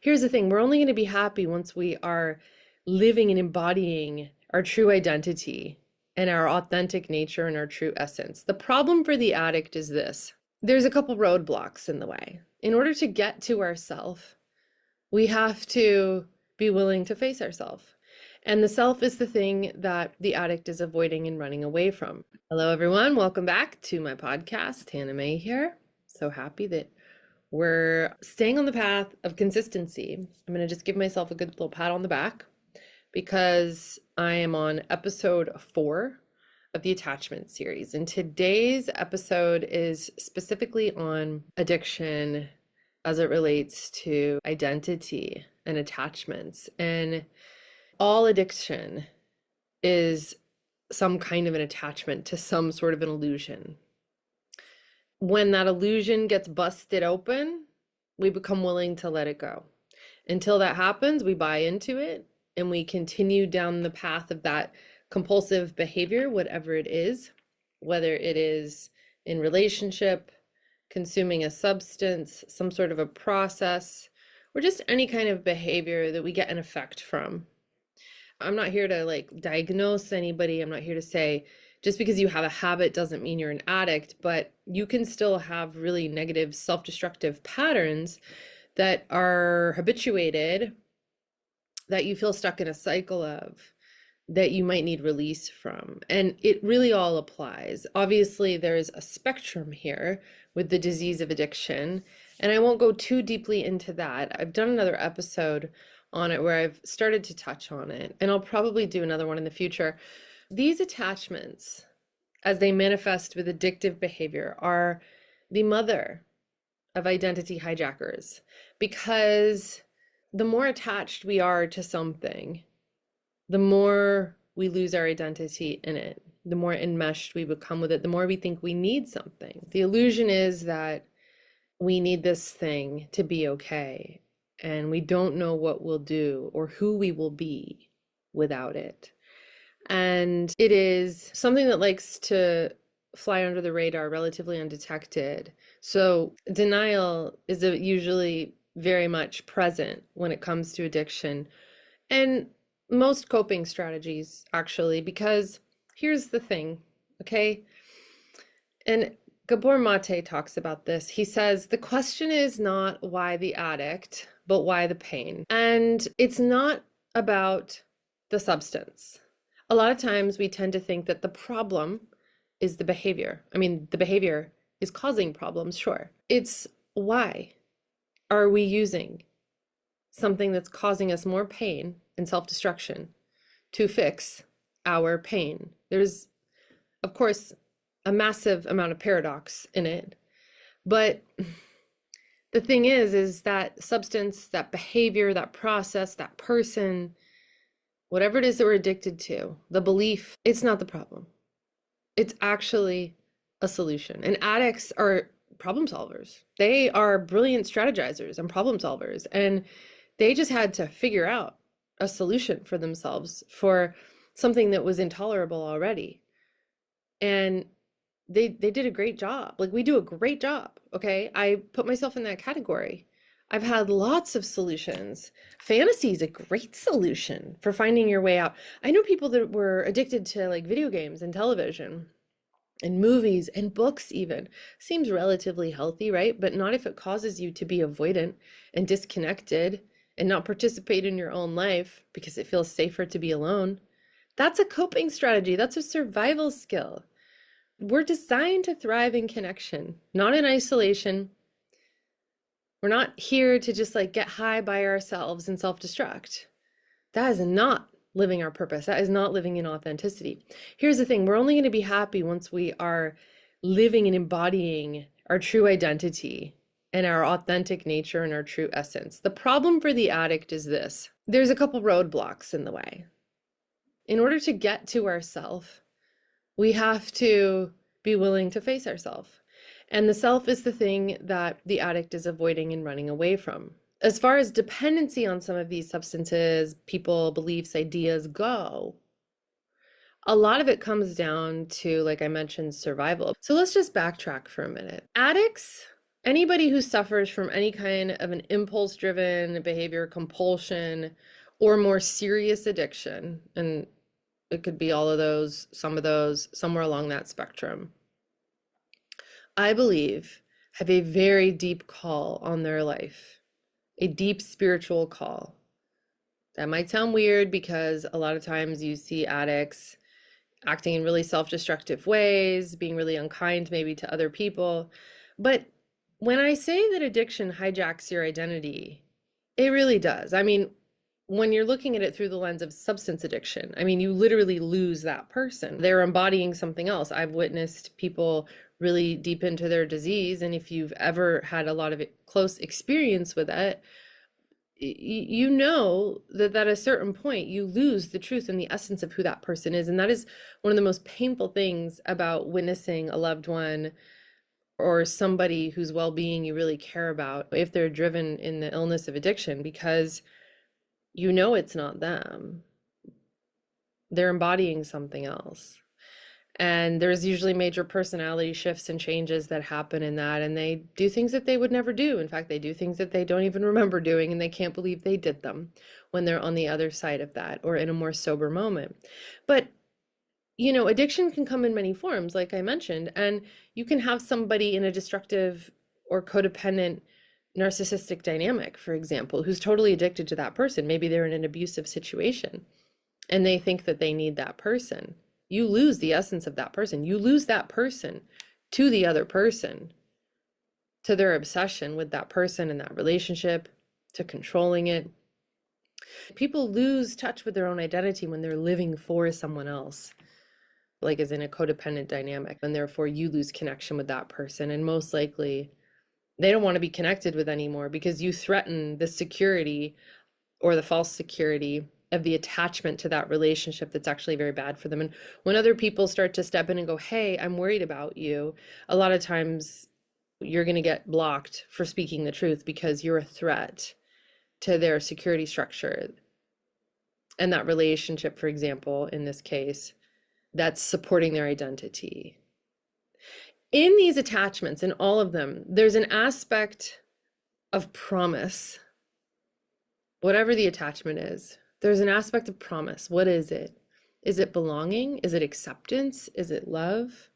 Here's the thing, we're only going to be happy once we are living and embodying our true identity and our authentic nature and our true essence. The problem for the addict is this. There's a couple roadblocks in the way. In order to get to ourself, we have to be willing to face ourself. And the self is the thing that the addict is avoiding and running away from. Hello, everyone. Welcome back to my podcast. Hannah May here. So happy that we're staying on the path of consistency. I'm going to just give myself a good little pat on the back because I am on episode 4 of the attachment series. And today's episode is specifically on addiction as it relates to identity and attachments. And all addiction is some kind of an attachment to some sort of an illusion. When that illusion gets busted open, we become willing to let it go. Until that happens, we buy into it and we continue down the path of that compulsive behavior, whatever it is, whether it is in relationship, consuming a substance, some sort of a process, or just any kind of behavior that we get an effect from. I'm not here to diagnose anybody. I'm not here to say just because you have a habit doesn't mean you're an addict, but you can still have really negative self-destructive patterns that are habituated, that you feel stuck in a cycle of, that you might need release from. And it really all applies. Obviously, there's a spectrum here with the disease of addiction, and I won't go too deeply into that. I've done another episode on it where I've started to touch on it, and I'll probably do another one in the future. These attachments, as they manifest with addictive behavior, are the mother of identity hijackers, because the more attached we are to something, the more we lose our identity in it, the more enmeshed we become with it, the more we think we need something. The illusion is that we need this thing to be okay, and we don't know what we'll do or who we will be without it. And it is something that likes to fly under the radar, relatively undetected. So denial is usually very much present when it comes to addiction, and most coping strategies, actually, because here's the thing, okay? And Gabor Maté talks about this. He says, the question is not why the addict, but why the pain? And it's not about the substance. A lot of times we tend to think that the problem is the behavior. I mean, the behavior is causing problems, sure. It's why are we using something that's causing us more pain and self-destruction to fix our pain? There's, of course, a massive amount of paradox in it, but the thing is that substance, that behavior, that process, that person, whatever it is that we're addicted to, the belief, it's not the problem. It's actually a solution. And addicts are problem solvers. They are brilliant strategizers and problem solvers. And they just had to figure out a solution for themselves for something that was intolerable already. And they did a great job. We do a great job, okay? I put myself in that category. I've had lots of solutions. Fantasy is a great solution for finding your way out. I know people that were addicted to video games and television and movies and books even. Seems relatively healthy, right? But not if it causes you to be avoidant and disconnected and not participate in your own life because it feels safer to be alone. That's a coping strategy. That's a survival skill. We're designed to thrive in connection, not in isolation. We're not here to just get high by ourselves and self-destruct. That is not living our purpose. That is not living in authenticity. Here's the thing, we're only going to be happy once we are living and embodying our true identity and our authentic nature and our true essence. The problem for the addict is this. There's a couple roadblocks in the way. In order to get to ourself, we have to be willing to face ourselves. And the self is the thing that the addict is avoiding and running away from. As far as dependency on some of these substances, people, beliefs, ideas go, a lot of it comes down to, like I mentioned, survival. So let's just backtrack for a minute. Addicts Anybody who suffers from any kind of an impulse-driven behavior, compulsion, or more serious addiction, and it could be all of those, some of those, somewhere along that spectrum, I believe have a very deep call on their life, a deep spiritual call. That might sound weird because a lot of times you see addicts acting in really self-destructive ways, being really unkind maybe to other people. But when I say that addiction hijacks your identity, it really does. I mean, when you're looking at it through the lens of substance addiction, I mean, you literally lose that person. They're embodying something else. I've witnessed people really deep into their disease, and if you've ever had a lot of close experience with it, you know that at a certain point you lose the truth and the essence of who that person is. And that is one of the most painful things about witnessing a loved one or somebody whose well-being you really care about if they're driven in the illness of addiction, because you know it's not them. They're embodying something else. And there's usually major personality shifts and changes that happen in that, and they do things that they would never do. In fact, they do things that they don't even remember doing, and they can't believe they did them when they're on the other side of that or in a more sober moment. But you know, addiction can come in many forms, like I mentioned, and you can have somebody in a destructive or codependent narcissistic dynamic, for example, who's totally addicted to that person. Maybe they're in an abusive situation and they think that they need that person. You lose the essence of that person. You lose that person to the other person, to their obsession with that person and that relationship, to controlling it. People lose touch with their own identity when they're living for someone else, like as in a codependent dynamic, and therefore you lose connection with that person. And most likely they don't want to be connected with anymore because you threaten the security or the false security of the attachment to that relationship that's actually very bad for them. And when other people start to step in and go, hey, I'm worried about you, a lot of times you're going to get blocked for speaking the truth because you're a threat to their security structure. And that relationship, for example, in this case, that's supporting their identity. In these attachments, in all of them, there's an aspect of promise. Whatever the attachment is, there's an aspect of promise. What is it? Is it belonging? Is it acceptance? Is it love?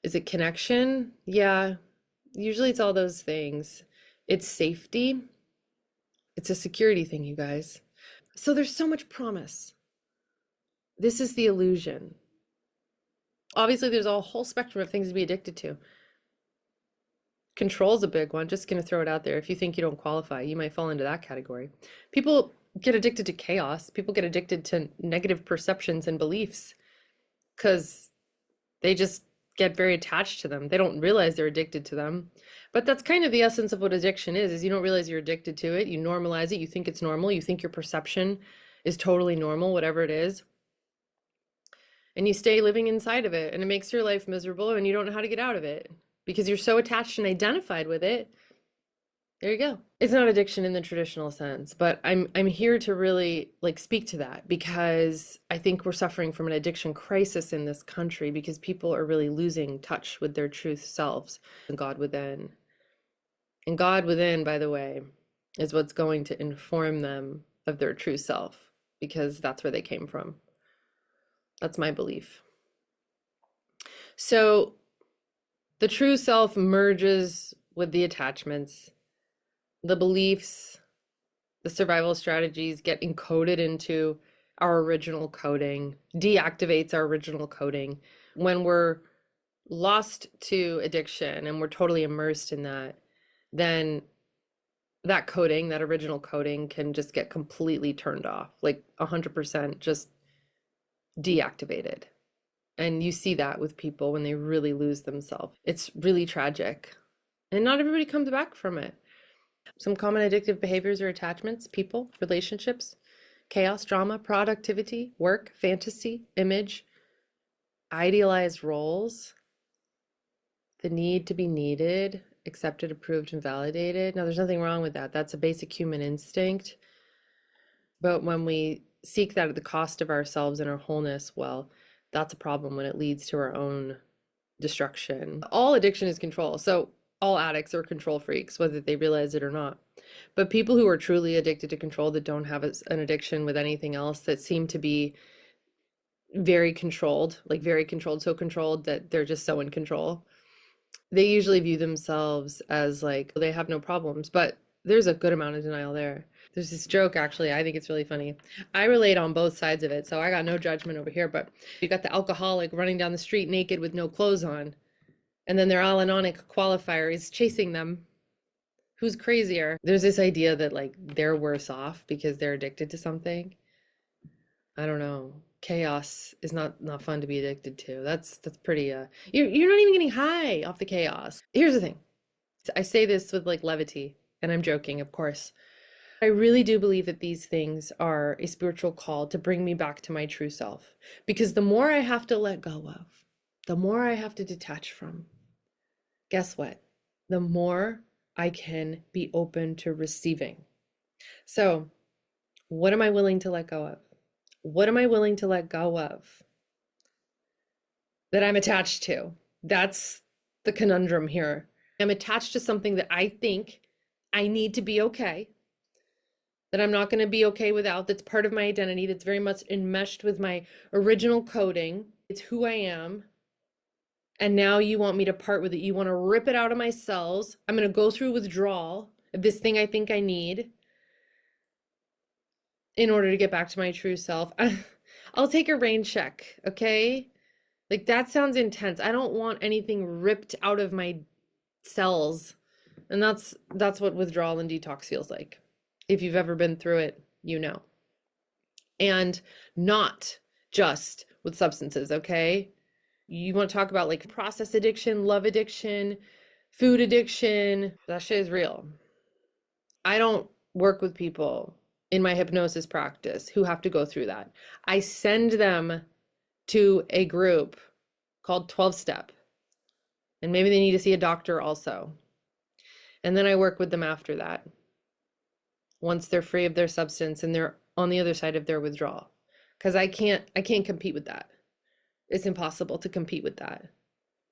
Is it connection? Yeah, usually it's all those things. It's safety. It's a security thing, you guys. So there's so much promise. This is the illusion. Obviously, there's a whole spectrum of things to be addicted to. Control's a big one. Just going to throw it out there. If you think you don't qualify, you might fall into that category. People get addicted to chaos. People get addicted to negative perceptions and beliefs because they just get very attached to them. They don't realize they're addicted to them. But that's kind of the essence of what addiction is you don't realize you're addicted to it. You normalize it. You think it's normal. You think your perception is totally normal, whatever it is. And you stay living inside of it, and it makes your life miserable, and you don't know how to get out of it because you're so attached and identified with it. There you go. It's not addiction in the traditional sense, but I'm here to really speak to that because I think we're suffering from an addiction crisis in this country because people are really losing touch with their truth selves and God within. And God within, by the way, is what's going to inform them of their true self because that's where they came from. That's my belief. So the true self merges with the attachments. The beliefs, the survival strategies get encoded into our original coding, deactivates our original coding. When we're lost to addiction and we're totally immersed in that, then that coding, that original coding can just get completely turned off, 100% just deactivated. And you see that with people when they really lose themselves. It's really tragic. And not everybody comes back from it. Some common addictive behaviors or attachments: people, relationships, chaos, drama, productivity, work, fantasy, image, idealized roles, the need to be needed, accepted, approved, and validated. Now, there's nothing wrong with that. That's a basic human instinct. But when we seek that at the cost of ourselves and our wholeness, well, that's a problem when it leads to our own destruction. All addiction is control. So all addicts are control freaks, whether they realize it or not. But people who are truly addicted to control, that don't have an addiction with anything else, that seem to be very controlled, like very controlled, so controlled that they're just so in control, they usually view themselves as like they have no problems, but there's a good amount of denial there. There's this joke, actually, I think it's really funny. I relate on both sides of it, so I got no judgment over here, but you got the alcoholic running down the street naked with no clothes on, and then their Al-Anon qualifier is chasing them. Who's crazier? There's this idea that like they're worse off because they're addicted to something. I don't know. Chaos is not fun to be addicted to. That's pretty you're not even getting high off the chaos. Here's the thing. I say this with like levity, and I'm joking, of course. I really do believe that these things are a spiritual call to bring me back to my true self. Because the more I have to let go of, the more I have to detach from, guess what? The more I can be open to receiving. So, what am I willing to let go of? What am I willing to let go of that I'm attached to? That's the conundrum here. I'm attached to something that I think I need to be okay, that I'm not going to be okay without, that's part of my identity, that's very much enmeshed with my original coding. It's who I am. And now you want me to part with it. You want to rip it out of my cells. I'm going to go through withdrawal of this thing I think I need in order to get back to my true self. I'll take a rain check, okay? Like, that sounds intense. I don't want anything ripped out of my cells. And that's what withdrawal and detox feels like. If you've ever been through it, you know. And not just with substances, okay? You want to talk about like process addiction, love addiction, food addiction. That shit is real. I don't work with people in my hypnosis practice who have to go through that. I send them to a group called 12-step. And maybe they need to see a doctor also. And then I work with them after that, once they're free of their substance and they're on the other side of their withdrawal. Because I can't compete with that. It's impossible to compete with that.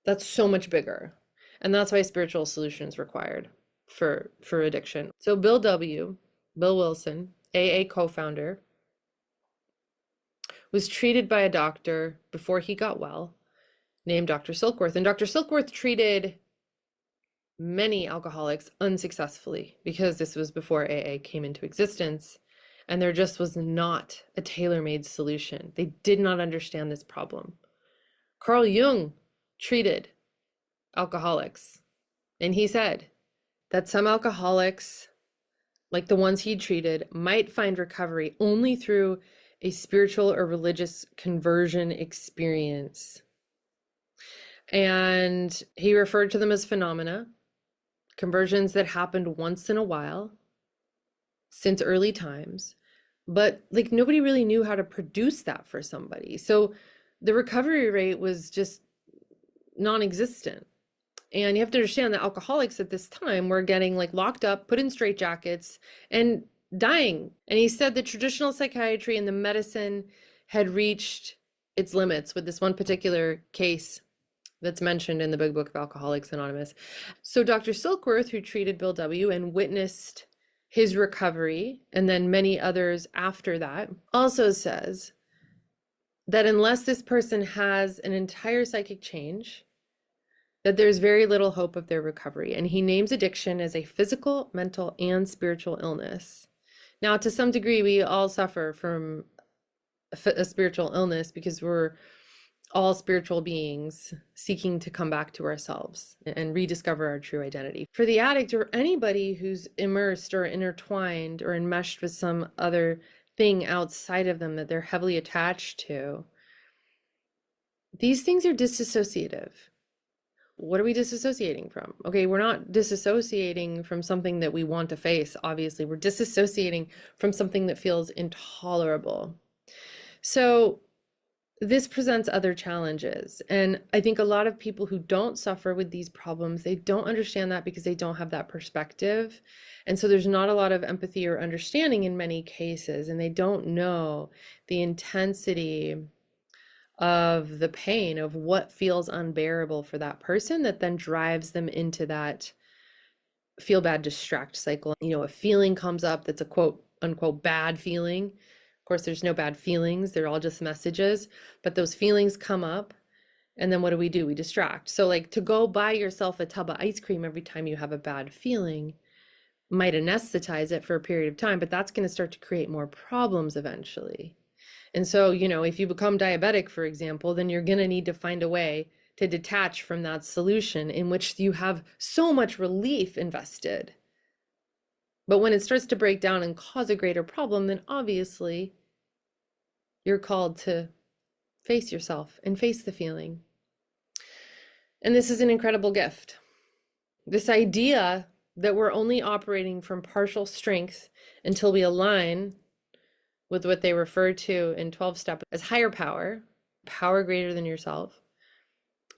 That's so much bigger. And that's why spiritual solution is required for addiction. So Bill Wilson, AA co-founder, was treated by a doctor before he got well, named Dr. Silkworth. And Dr. Silkworth treated many alcoholics unsuccessfully because this was before AA came into existence. And there just was not a tailor-made solution. They did not understand this problem. Carl Jung treated alcoholics, and he said that some alcoholics, like the ones he treated, might find recovery only through a spiritual or religious conversion experience. And he referred to them as phenomena, conversions that happened once in a while since early times, but like nobody really knew how to produce that for somebody. So the recovery rate was just non-existent. And you have to understand that alcoholics at this time were getting like locked up, put in straitjackets, and dying. And he said that traditional psychiatry and the medicine had reached its limits with this one particular case that's mentioned in the big book of Alcoholics Anonymous. So Dr. Silkworth, who treated Bill W. and witnessed his recovery, and then many others after that, also says that unless this person has an entire psychic change, that there's very little hope of their recovery. And he names addiction as a physical, mental, and spiritual illness. Now, to some degree, we all suffer from a spiritual illness because we're all spiritual beings seeking to come back to ourselves and rediscover our true identity. For the addict or anybody who's immersed or intertwined or enmeshed with some other thing outside of them that they're heavily attached to, these things are disassociative. What are we disassociating from? Okay, we're not disassociating from something that we want to face, obviously. We're disassociating from something that feels intolerable. So this presents other challenges. And I think a lot of people who don't suffer with these problems, they don't understand that because they don't have that perspective. And so there's not a lot of empathy or understanding in many cases, and they don't know the intensity of the pain of what feels unbearable for that person that then drives them into that feel bad distract cycle. A feeling comes up that's a quote unquote bad feeling. Of course, there's no bad feelings, they're all just messages, but those feelings come up. And then what do? We distract. So, like, to go buy yourself a tub of ice cream every time you have a bad feeling might anesthetize it for a period of time, but that's going to start to create more problems eventually. And so, if you become diabetic, for example, then you're going to need to find a way to detach from that solution in which you have so much relief invested. But when it starts to break down and cause a greater problem, then obviously you're called to face yourself and face the feeling. And this is an incredible gift. This idea that we're only operating from partial strength until we align with what they refer to in 12-step as higher power, power greater than yourself.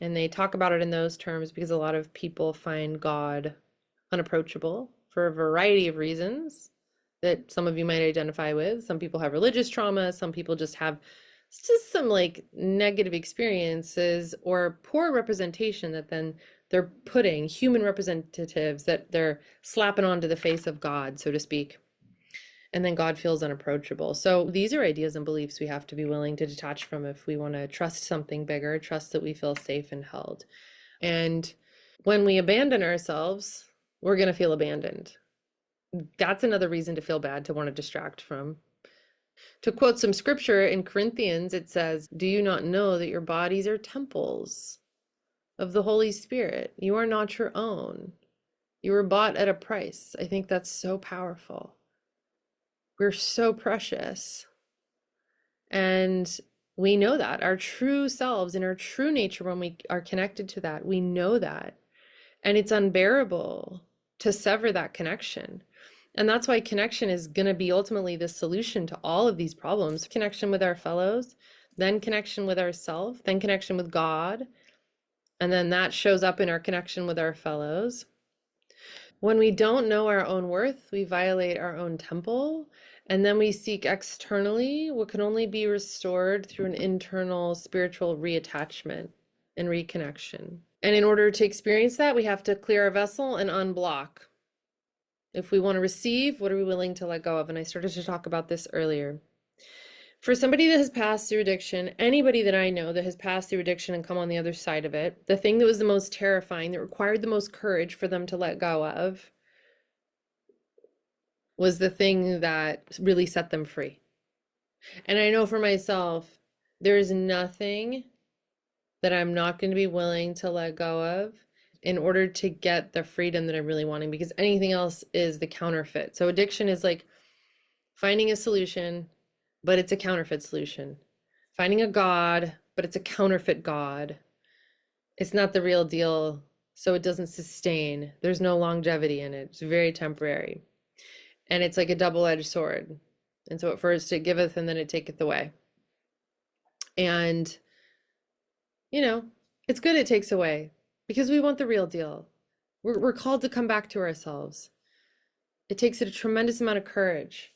And they talk about it in those terms because a lot of people find God unapproachable for a variety of reasons that some of you might identify with. Some people have religious trauma, some people just have some like negative experiences or poor representation that then they're putting human representatives that they're slapping onto the face of God, so to speak. And then God feels unapproachable. So these are ideas and beliefs we have to be willing to detach from if we want to trust something bigger, trust that we feel safe and held. And when we abandon ourselves, we're going to feel abandoned. That's another reason to feel bad, to want to distract from. To quote some scripture in Corinthians, it says, "Do you not know that your bodies are temples of the Holy Spirit? You are not your own. You were bought at a price." I think that's so powerful. We're so precious. And we know that our true selves and our true nature, when we are connected to that, we know that. And it's unbearable to sever that connection. And that's why connection is going to be ultimately the solution to all of these problems. Connection with our fellows, then connection with ourselves, then connection with God. And then that shows up in our connection with our fellows. When we don't know our own worth, we violate our own temple. And then we seek externally what can only be restored through an internal spiritual reattachment and reconnection. And in order to experience that, we have to clear our vessel and unblock. If we want to receive, what are we willing to let go of? And I started to talk about this earlier. For somebody that has passed through addiction, anybody that I know that has passed through addiction and come on the other side of it, the thing that was the most terrifying, that required the most courage for them to let go of, was the thing that really set them free. And I know for myself, there is nothing that I'm not going to be willing to let go of in order to get the freedom that I'm really wanting, because anything else is the counterfeit. So addiction is like finding a solution, but it's a counterfeit solution. Finding a God, but it's a counterfeit God. It's not the real deal, so it doesn't sustain. There's no longevity in it. It's very temporary. And it's like a double-edged sword. And so at first it giveth and then it taketh away. And, it's good it takes away, because we want the real deal. We're called to come back to ourselves. It takes a tremendous amount of courage.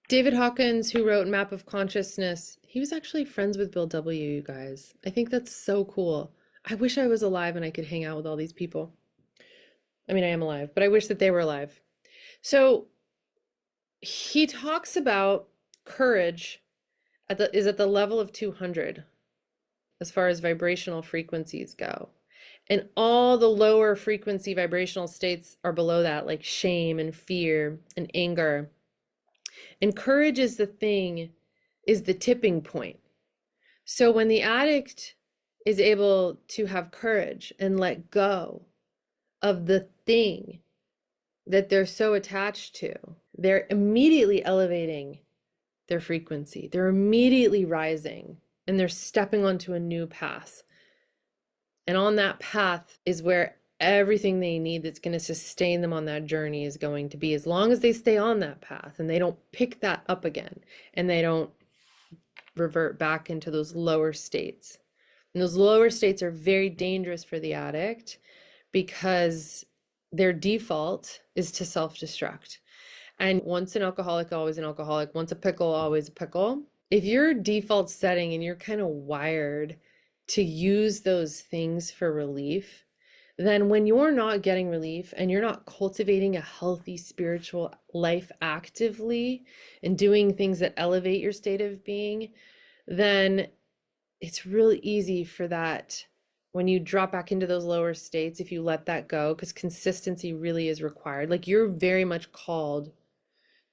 David Hawkins, who wrote Map of Consciousness, he was actually friends with Bill W., you guys. I think that's so cool. I wish I was alive and I could hang out with all these people. I mean, I am alive, but I wish that they were alive. So he talks about courage is at the level of 200 as far as vibrational frequencies go. And all the lower frequency vibrational states are below that, like shame and fear and anger. And courage is the tipping point. So when the addict is able to have courage and let go of the thing that they're so attached to, they're immediately elevating their frequency. They're immediately rising and they're stepping onto a new path. And on that path is where everything they need that's going to sustain them on that journey is going to be, as long as they stay on that path and they don't pick that up again and they don't revert back into those lower states. And those lower states are very dangerous for the addict because their default is to self-destruct. And once an alcoholic, always an alcoholic. Once a pickle, always a pickle. If your default setting and you're kind of wired to use those things for relief, then when you're not getting relief and you're not cultivating a healthy spiritual life actively and doing things that elevate your state of being, then it's really easy for that when you drop back into those lower states, if you let that go, because consistency really is required. Like you're very much called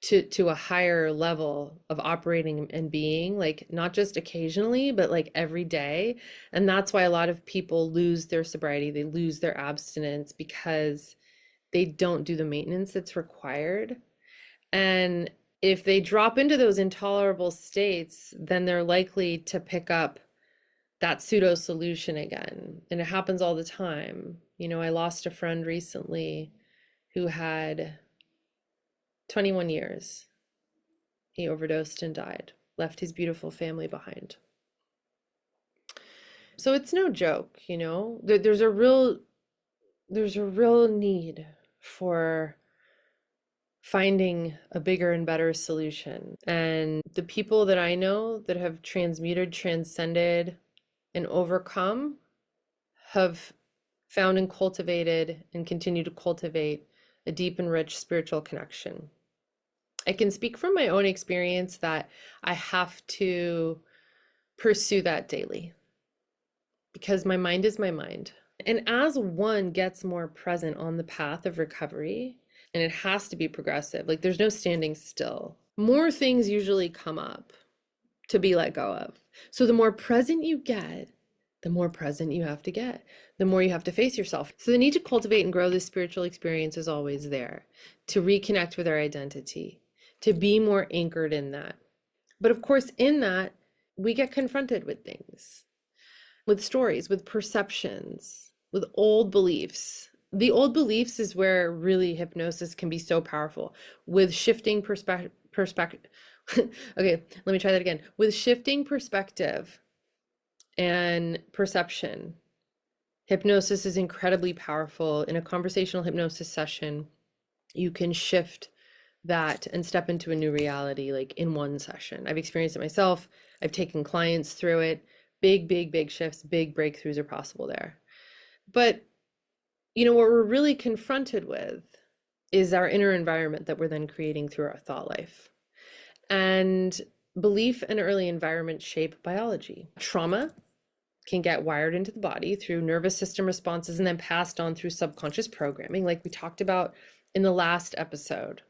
to a higher level of operating and being, like not just occasionally, but like every day. And that's why a lot of people lose their sobriety, they lose their abstinence because they don't do the maintenance that's required. And if they drop into those intolerable states, then they're likely to pick up that pseudo solution again. And it happens all the time. You know, I lost a friend recently who had 21 years. He overdosed and died, left his beautiful family behind. So it's no joke, you know. There's a real need for finding a bigger and better solution. And the people that I know that have transmuted, transcended, and overcome have found and cultivated and continue to cultivate a deep and rich spiritual connection. I can speak from my own experience that I have to pursue that daily because my mind is my mind. And as one gets more present on the path of recovery, and it has to be progressive, like there's no standing still, more things usually come up to be let go of. So the more present you get, the more present you have to get, the more you have to face yourself. So the need to cultivate and grow this spiritual experience is always there, to reconnect with our identity, to be more anchored in that. But of course, in that, we get confronted with things, with stories, with perceptions, with old beliefs. The old beliefs is where really hypnosis can be so powerful, with shifting perspective. Okay, let me try that again. With shifting perspective and perception, hypnosis is incredibly powerful. In a conversational hypnosis session, you can shift that and step into a new reality like in one session. I've experienced it myself. I've taken clients through it. Big shifts, big breakthroughs are possible there. But you know what we're really confronted with is our inner environment that we're then creating through our thought life. And belief and early environment shape biology. Trauma can get wired into the body through nervous system responses and then passed on through subconscious programming, like we talked about in the last episode.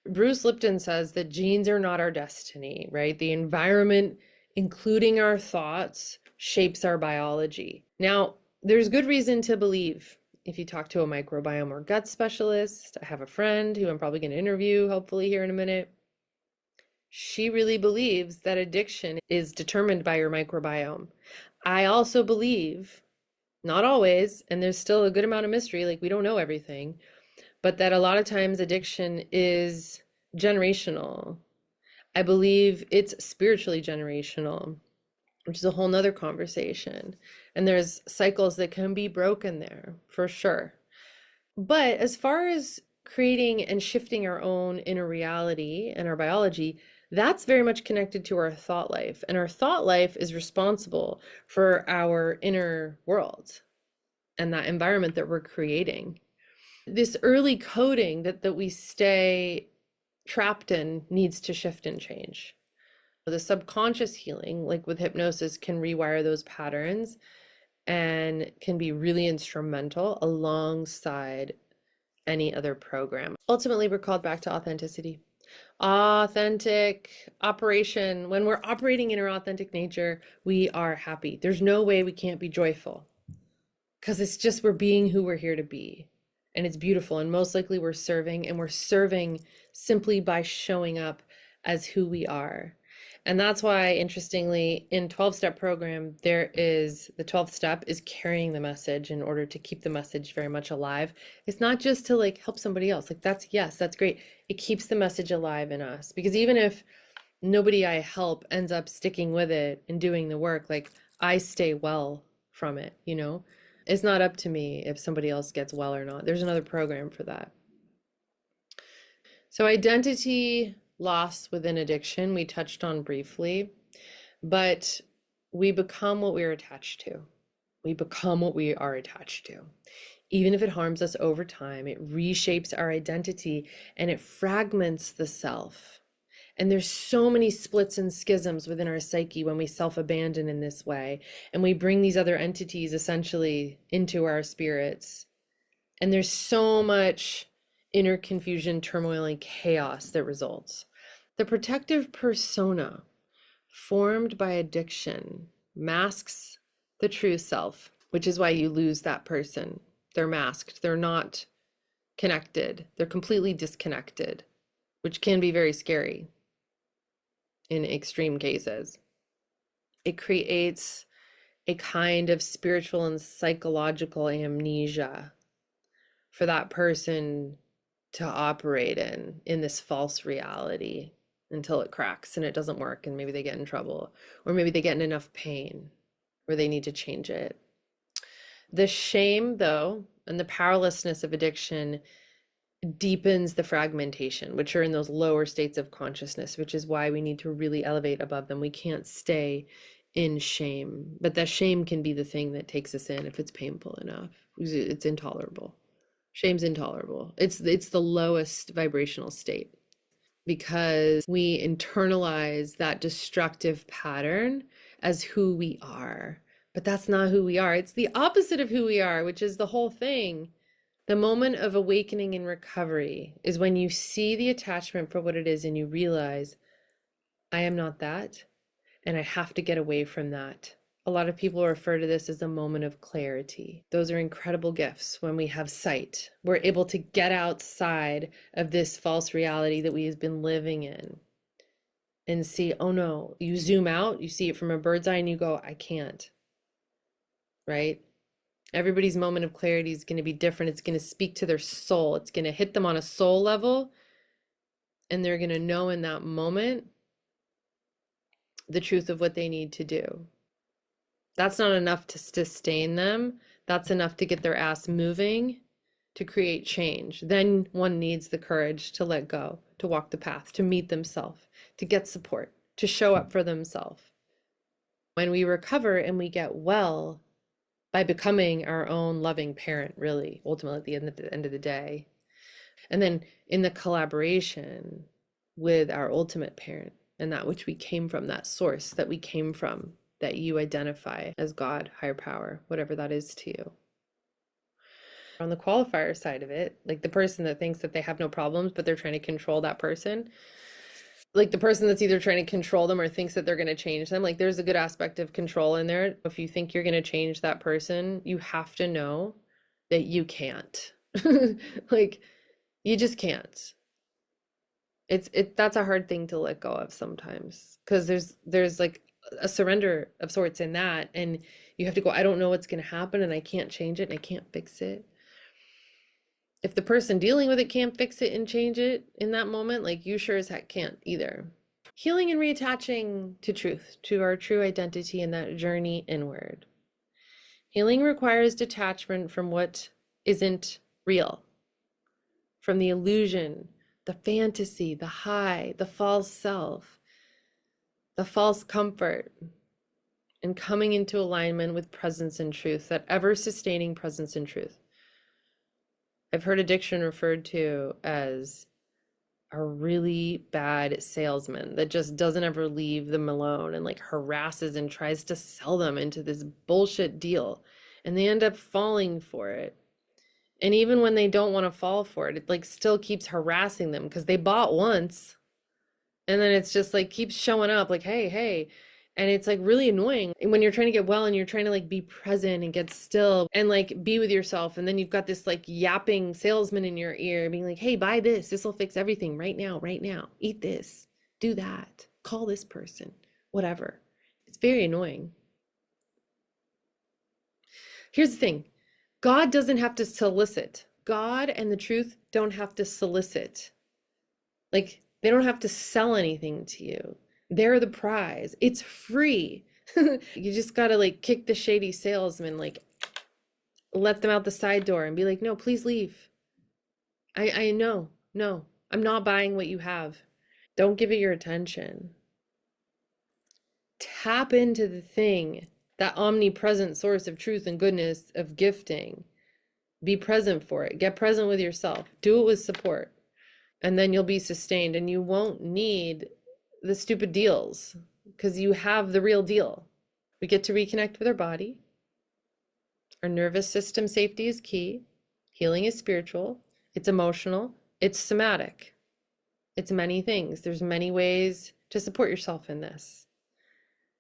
Bruce Lipton says that genes are not our destiny, right? The environment, including our thoughts, shapes our biology. Now, there's good reason to believe, if you talk to a microbiome or gut specialist, I have a friend who I'm probably going to interview, hopefully here in a minute. She really believes that addiction is determined by your microbiome. I also believe, not always, and there's still a good amount of mystery, like we don't know everything, but that a lot of times addiction is generational. I believe it's spiritually generational, which is a whole nother conversation. And there's cycles that can be broken there, for sure. But as far as creating and shifting our own inner reality and our biology, that's very much connected to our thought life. And our thought life is responsible for our inner world and that environment that we're creating. This early coding that we stay trapped in needs to shift and change. The subconscious healing, like with hypnosis, can rewire those patterns and can be really instrumental alongside any other program. Ultimately, we're called back to authenticity. Authentic operation. When we're operating in our authentic nature, we are happy. There's no way we can't be joyful because it's just we're being who we're here to be. And it's beautiful. And most likely we're serving, and we're serving simply by showing up as who we are. And that's why, interestingly, in 12-step program, there is the 12th step is carrying the message in order to keep the message very much alive. It's not just to like help somebody else. Like that's, yes, that's great. It keeps the message alive in us, because even if nobody I help ends up sticking with it and doing the work, like I stay well from it, you know? It's not up to me if somebody else gets well or not. There's another program for that. So identity loss within addiction, we touched on briefly, but we become what we're attached to. We become what we are attached to. Even if it harms us over time, it reshapes our identity and it fragments the self. And there's so many splits and schisms within our psyche when we self-abandon in this way. And we bring these other entities essentially into our spirits. And there's so much inner confusion, turmoil, and chaos that results. The protective persona formed by addiction masks the true self, which is why you lose that person. They're masked. They're not connected. They're completely disconnected, which can be very scary in extreme cases. It creates a kind of spiritual and psychological amnesia for that person to operate in this false reality until it cracks and it doesn't work and maybe they get in trouble, or maybe they get in enough pain where they need to change it. The shame, though, and the powerlessness of addiction deepens the fragmentation, which are in those lower states of consciousness, which is why we need to really elevate above them. We can't stay in shame, but that shame can be the thing that takes us in if it's painful enough. It's intolerable. Shame's intolerable. It's the lowest vibrational state because we internalize that destructive pattern as who we are. But that's not who we are. It's the opposite of who we are, which is the whole thing. The moment of awakening in recovery is when you see the attachment for what it is and you realize, I am not that, and I have to get away from that. A lot of people refer to this as a moment of clarity. Those are incredible gifts when we have sight. We're able to get outside of this false reality that we have been living in and see, oh no, you zoom out, you see it from a bird's eye and you go, I can't, right? Everybody's moment of clarity is going to be different. It's going to speak to their soul. It's going to hit them on a soul level, and they're going to know in that moment the truth of what they need to do. That's not enough to sustain them. That's enough to get their ass moving, to create change. Then one needs the courage to let go, to walk the path, to meet themselves, to get support, to show up for themselves. When we recover and we get well, by becoming our own loving parent, really, ultimately at the end of the day. And then in the collaboration with our ultimate parent and that which we came from, that source that we came from, that you identify as God, higher power, whatever that is to you. On the qualifier side of it, like the person that thinks that they have no problems, but they're trying to control that person, like the person that's either trying to control them or thinks that they're going to change them, like there's a good aspect of control in there. If you think you're going to change that person, you have to know that you can't. Like you just can't. That's a hard thing to let go of sometimes, because there's like a surrender of sorts in that, and you have to go, I don't know what's going to happen and I can't change it and I can't fix it. If the person dealing with it can't fix it and change it in that moment, like you sure as heck can't either. Healing and reattaching to truth, to our true identity in that journey inward. Healing requires detachment from what isn't real, from the illusion, the fantasy, the high, the false self, the false comfort, and coming into alignment with presence and truth, that ever-sustaining presence and truth. I've heard addiction referred to as a really bad salesman that just doesn't ever leave them alone and like harasses and tries to sell them into this bullshit deal, and they end up falling for it. And even when they don't want to fall for it, it like still keeps harassing them because they bought once, and then it's just like keeps showing up like, hey. And it's like really annoying when you're trying to get well and you're trying to like be present and get still and like be with yourself. And then you've got this like yapping salesman in your ear being like, hey, buy this. This will fix everything right now. Eat this, do that, call this person, whatever. It's very annoying. Here's the thing. God doesn't have to solicit. God and the truth don't have to solicit. Like they don't have to sell anything to you. They're the prize. It's free. You just gotta like kick the shady salesman, like let them out the side door and be like, no, please leave. I know, no, I'm not buying what you have. Don't give it your attention. Tap into the thing that omnipresent source of truth and goodness, of gifting. Be present for it. Get present with yourself. Do it with support. And then you'll be sustained, and you won't need the stupid deals because you have the real deal. We get to reconnect with our body. Our nervous system safety is key. Healing is spiritual. It's emotional. It's somatic. It's many things. There's many ways to support yourself in this.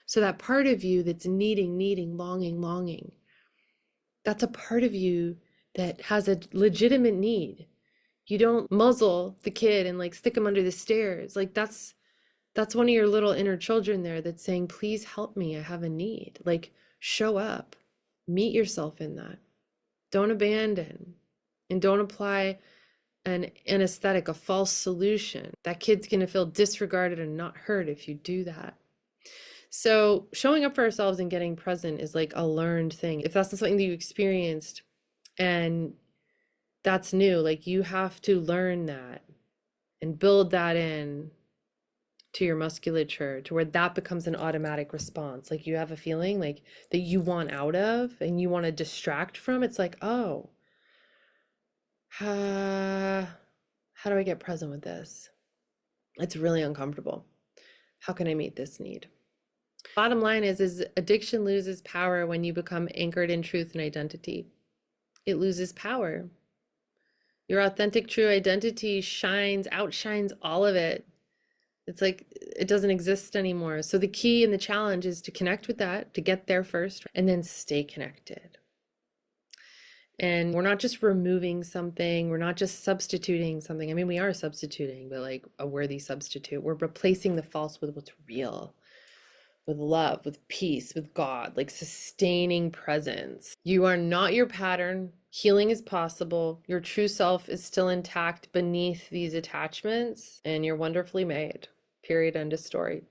So that part of you that's needing, longing, that's a part of you that has a legitimate need. You don't muzzle the kid and like stick him under the stairs. Like that's one of your little inner children there that's saying, please help me, I have a need. Like, show up, meet yourself in that. Don't abandon, and don't apply an anesthetic, a false solution. That kid's gonna feel disregarded and not heard if you do that. So showing up for ourselves and getting present is like a learned thing. If that's not something that you experienced and that's new, like you have to learn that and build that in to your musculature to where that becomes an automatic response. Like you have a feeling like that you want out of and you want to distract from. It's like, oh, how do I get present with this? It's really uncomfortable. How can I meet this need? Bottom line is addiction loses power when you become anchored in truth and identity. It loses power. Your authentic, true identity outshines all of it. It's like it doesn't exist anymore. So the key and the challenge is to connect with that, to get there first, and then stay connected. And we're not just removing something, we're not just substituting something. I mean, we are substituting, but like a worthy substitute. We're replacing the false with what's real, with love, with peace, with God, like sustaining presence. You are not your pattern. Healing is possible. Your true self is still intact beneath these attachments, and you're wonderfully made. Period. End of story.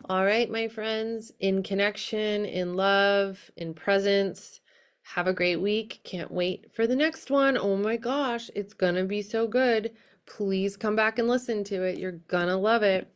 All right, my friends, in connection, in love, in presence, have a great week. Can't wait for the next one. Oh my gosh, it's gonna be so good. Please come back and listen to it. You're gonna love it.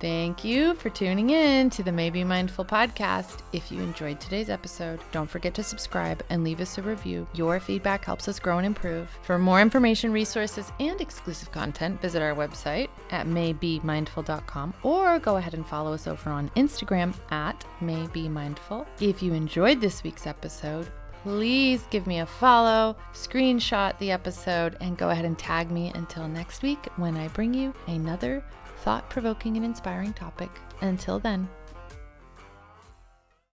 Thank you for tuning in to the May Be Mindful podcast. If you enjoyed today's episode, don't forget to subscribe and leave us a review. Your feedback helps us grow and improve. For more information, resources, and exclusive content, visit our website at maybemindful.com or go ahead and follow us over on Instagram at maybemindful. If you enjoyed this week's episode, please give me a follow, screenshot the episode, and go ahead and tag me until next week when I bring you another thought-provoking and inspiring topic. Until then,